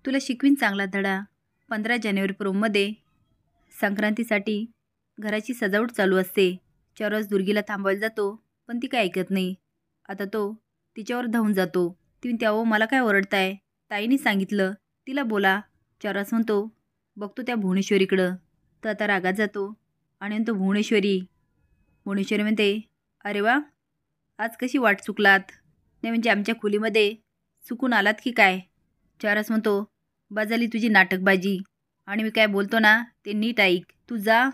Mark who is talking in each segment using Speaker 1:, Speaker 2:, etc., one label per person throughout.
Speaker 1: तुला शिकवीन चांगला धडा. 15 जानेवारी प्रोममध्ये संक्रांतीसाठी घराची सजावट चालू असते. चरस दुर्गीला थांबवायला जातो, पण ती काय ऐकत नाही. आता तो तिच्यावर धावून जातो. ती म्हणते, अहो मला काय ओरडताय, ताईने सांगितलं, तिला बोला. चरस म्हणतो, बघतो त्या भुवनेश्वरीकडं. तर आता रागात जातो आणि म्हणतो, भुवनेश्वरी. भुवनेश्वरी म्हणते, अरे वा, आज कशी वाट चुकलात? नाही म्हणजे आमच्या खोलीमध्ये चुकून आलात की काय? चरस म्हणतो, बाजाली तुझी नाटकबाजी, आणि मी काय बोलतो ना ते नीट ऐक. तू जा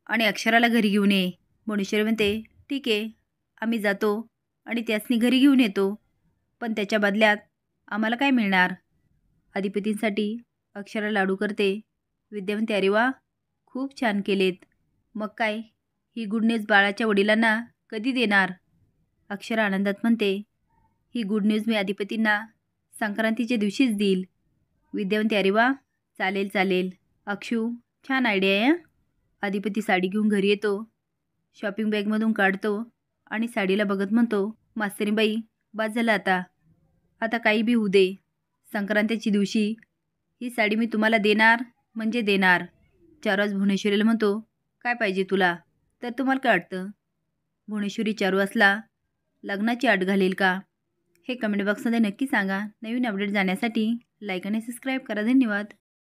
Speaker 1: आणि अक्षराला घरी घेऊन ये. भुवनेश्वरी म्हणते, ठीक आहे, आम्ही जातो आणि त्यासनी घरी घेऊन येतो, पण त्याच्या बदल्यात आम्हाला काय मिळणार? अधिपतींसाठी अक्षरा लाडू करते. विद्या म्हणते, अरे वा, खूप छान केलेत. मग काय, ही गुड न्यूज बाळाच्या वडिलांना कधी देणार? अक्षरा आनंदात म्हणते, ही गुड न्यूज मी अधिपतींना संक्रांतीच्या दिवशीच देईल. विद्या म्हणते, अरे वा, चालेल चालेल अक्षू, छान आयडिया आहे. अधिपती साडी घेऊन घरी येतो. शॉपिंग बॅगमधून काढतो आणि साडीला बघत म्हणतो, मास्तरीबाई, बस झालं आता. आता काही बी होऊ दे, संक्रांतीच्या दिवशी ही साडी मी तुम्हाला देणार म्हणजे देणार. चारुआस भुवनेश्वरीला म्हणतो, काय पाहिजे तुला? तर तुम्हाला काय वाटतं? भुवनेश्वरी चारुआसला लग्नाची अट घालेल का? हे कमेंट बॉक्समध्ये नक्की सांगा. नवीन अपडेट जाण्यासाठी लाईक आणि सबस्क्राईब करा. धन्यवाद.